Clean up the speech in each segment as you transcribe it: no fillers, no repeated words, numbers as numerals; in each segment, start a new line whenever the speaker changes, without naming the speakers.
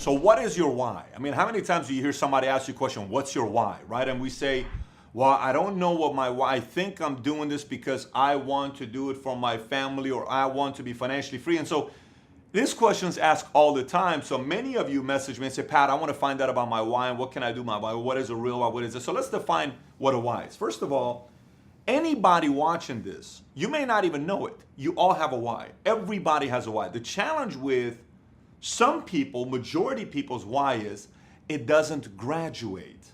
So what is your why? I mean, how many times do you hear somebody ask you a question, what's your why, right? And we say, well, I don't know what my why. I think I'm doing this because I want to do it for my family, or I want to be financially free. And so this question's asked all the time. So many of you message me and say, Pat, I want to find out about my why, and what can I do my why? What is a real why? What is it? So let's define what a why is. First of all, anybody watching this, you may not even know it. You all have a why. Everybody has a why. The challenge with some people, majority people's why is it doesn't graduate.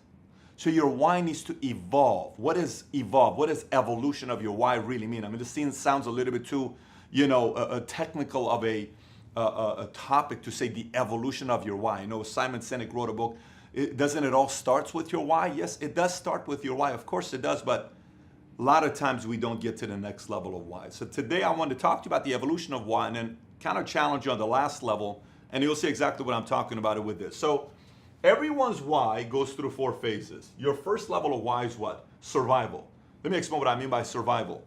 So your why needs to evolve. What is evolve? What does evolution of your why really mean? I mean, this sounds a little bit too, technical of a topic to say the evolution of your why. Simon Sinek wrote a book. Doesn't it all starts with your why? Yes, it does start with your why. Of course it does, but a lot of times we don't get to the next level of why. So today I want to talk to you about the evolution of why, and then kind of challenge you on the last level, and you'll see exactly what I'm talking about with this. So everyone's why goes through 4 phases. Your first level of why is what? Survival. Let me explain what I mean by survival.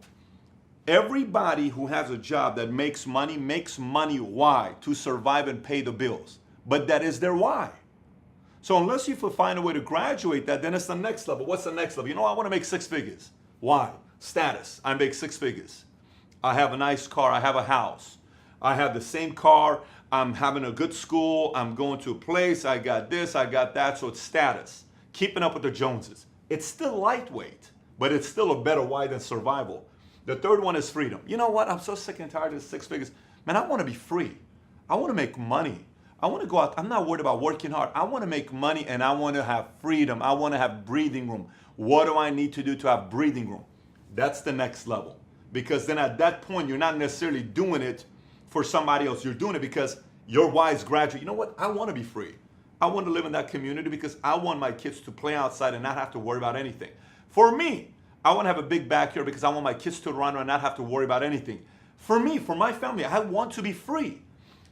Everybody who has a job that makes money why? To survive and pay the bills. But that is their why. So unless you find a way to graduate that, then it's the next level. What's the next level? I want to make 6 figures. Why? Status. I make 6 figures. I have a nice car. I have a house. I have the same car. I'm having a good school. I'm going to a place. I got this. I got that. So it's status. Keeping up with the Joneses. It's still lightweight, but it's still a better why than survival. The third one is freedom. You know what? I'm so sick and tired of 6 figures. Man, I want to be free. I want to make money. I want to go out. I'm not worried about working hard. I want to make money, and I want to have freedom. I want to have breathing room. What do I need to do to have breathing room? That's the next level. Because then at that point, you're not necessarily doing it for somebody else. You're doing it because your why is graduate. You know what? I want to be free. I want to live in that community because I want my kids to play outside and not have to worry about anything. For me, I want to have a big backyard because I want my kids to run and not have to worry about anything. For me, for my family, I want to be free.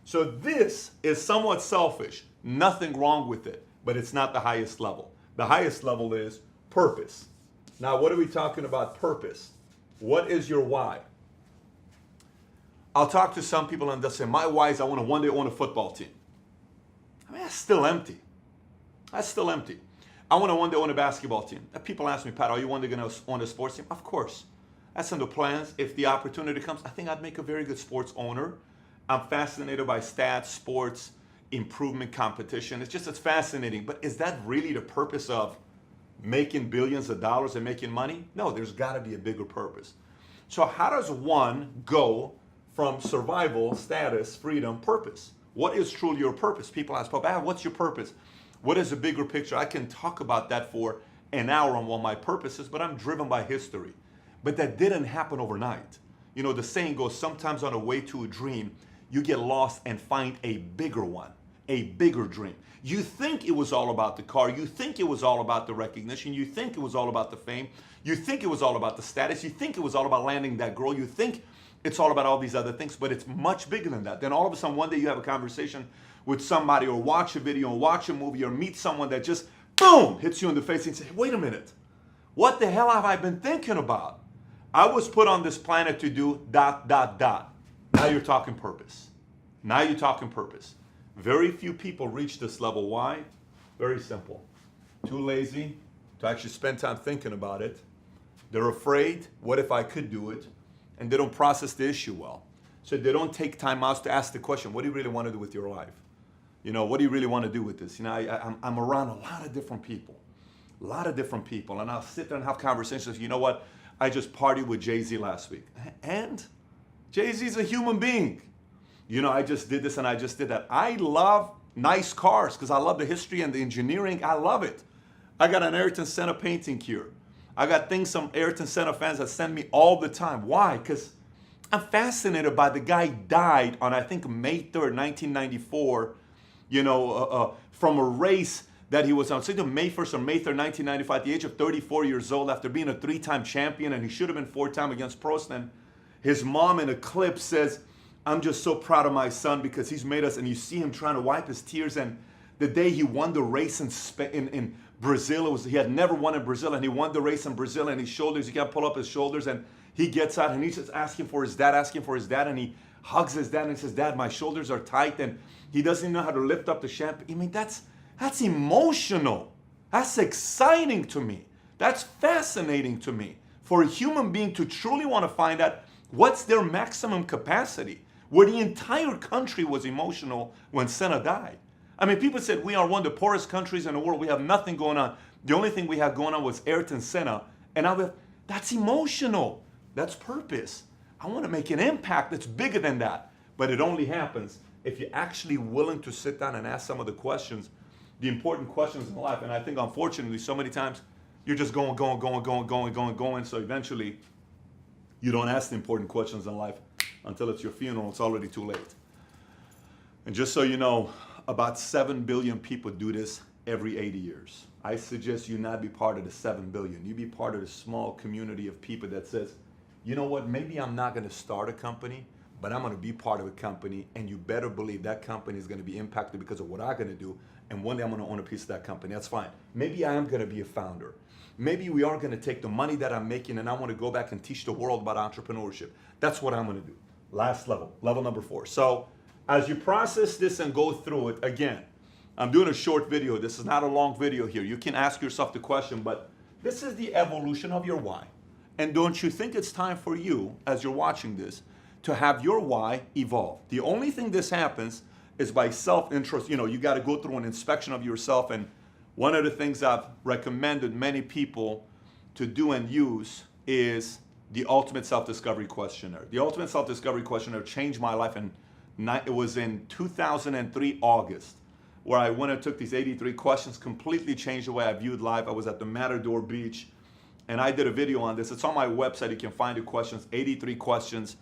So this is somewhat selfish. Nothing wrong with it, but it's not the highest level. The highest level is purpose. Now, what are we talking about purpose? What is your why? I'll talk to some people and they'll say, my why is I want to one day own a football team. I mean, that's still empty. That's still empty. I want to one day own a basketball team. People ask me, Pat, are you one day going to own a sports team? Of course. That's in the plans. If the opportunity comes, I think I'd make a very good sports owner. I'm fascinated by stats, sports, improvement, competition. It's fascinating. But is that really the purpose of making billions of dollars and making money? No, there's got to be a bigger purpose. So how does one go from survival, status, freedom, purpose? What is truly your purpose? People ask, Papa, what's your purpose? What is the bigger picture? I can talk about that for an hour on what my purpose is, but I'm driven by history. But that didn't happen overnight. The saying goes, sometimes on the way to a dream, you get lost and find a bigger one, a bigger dream. You think it was all about the car. You think it was all about the recognition. You think it was all about the fame. You think it was all about the status. You think it was all about landing that girl. You think it's all about all these other things, but it's much bigger than that. Then all of a sudden, one day you have a conversation with somebody, or watch a video, or watch a movie, or meet someone that just, boom, hits you in the face and say, wait a minute, what the hell have I been thinking about? I was put on this planet to do ... Now you're talking purpose. Now you're talking purpose. Very few people reach this level. Why? Very simple. Too lazy to actually spend time thinking about it. They're afraid, what if I could do it? And they don't process the issue well. So they don't take time out to ask the question, what do you really want to do with your life? What do you really want to do with this? I'm around a lot of different people. And I'll sit there and have conversations. You know what? I just partied with Jay-Z last week. And Jay-Z's a human being. I just did this and I just did that. I love nice cars because I love the history and the engineering. I love it. I got an Ayrton Senna painting here. I got things from Ayrton Senna fans that send me all the time. Why? Because I'm fascinated by the guy died on, I think, May 3rd, 1994, from a race that he was on. So May 1st or May 3rd, 1995, at the age of 34 years old, after being a 3-time champion, and he should have been 4-time against Prost. And his mom in a clip says, I'm just so proud of my son because he's made us, and you see him trying to wipe his tears. And the day he won the race in Brazil, he had never won in Brazil, and he won the race in Brazil, and his shoulders, he can't pull up his shoulders, and he gets out, and he's just asking for his dad, and he hugs his dad and says, Dad, my shoulders are tight, and he doesn't know how to lift up the champagne. I mean, that's emotional. That's exciting to me. That's fascinating to me. For a human being to truly want to find out what's their maximum capacity, where the entire country was emotional when Senna died. I mean, people said we are one of the poorest countries in the world. We have nothing going on. The only thing we had going on was Ayrton Senna. And that's emotional. That's purpose. I want to make an impact that's bigger than that. But it only happens if you're actually willing to sit down and ask some of the questions, the important questions in life. And I think, unfortunately, so many times you're just going. So eventually, you don't ask the important questions in life until it's your funeral. It's already too late. And just so you know, about 7 billion people do this every 80 years. I suggest you not be part of the 7 billion. You be part of the small community of people that says, you know what, maybe I'm not going to start a company, but I'm going to be part of a company, and you better believe that company is going to be impacted because of what I'm going to do, and one day I'm going to own a piece of that company. That's fine. Maybe I am going to be a founder. Maybe we are going to take the money that I'm making and I want to go back and teach the world about entrepreneurship. That's what I'm going to do. Last level, level number 4. So as you process this and go through it, again, I'm doing a short video. This is not a long video here. You can ask yourself the question, but this is the evolution of your why. And don't you think it's time for you, as you're watching this, to have your why evolve? The only thing this happens is by self-interest. You know, you got to go through an inspection of yourself. And one of the things I've recommended many people to do and use is the Ultimate Self-Discovery Questionnaire. The Ultimate Self-Discovery Questionnaire changed my life, and it was in 2003, August, where I went and took these 83 questions, completely changed the way I viewed life. I was at the Matador Beach, and I did a video on this. It's on my website. You can find the questions, 83 questions.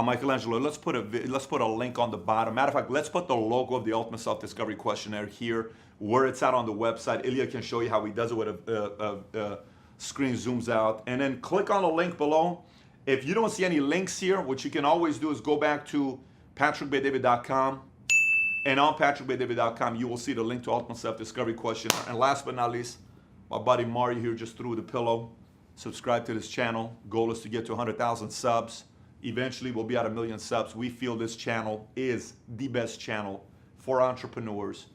Michelangelo, let's put a link on the bottom. Matter of fact, let's put the logo of the Ultimate Self-Discovery Questionnaire here, where it's at on the website. Ilya can show you how he does it with a screen zooms out. And then click on the link below. If you don't see any links here, what you can always do is go back to patrickbetdavid.com. And on patrickbetdavid.com, you will see the link to Ultimate Self-Discovery Questionnaire. And last but not least, my buddy Mario here just threw the pillow. Subscribe to this channel. Goal is to get to 100,000 subs. Eventually, we'll be at 1 million subs. We feel this channel is the best channel for entrepreneurs.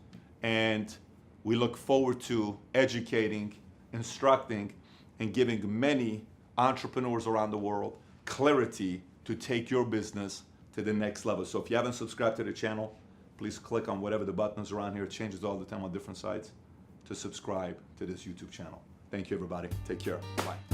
And we look forward to educating, instructing, and giving many entrepreneurs around the world clarity to take your business to the next level. So if you haven't subscribed to the channel, please click on whatever the buttons around here. It changes all the time on different sites to subscribe to this YouTube channel. Thank you, everybody. Take care. Bye.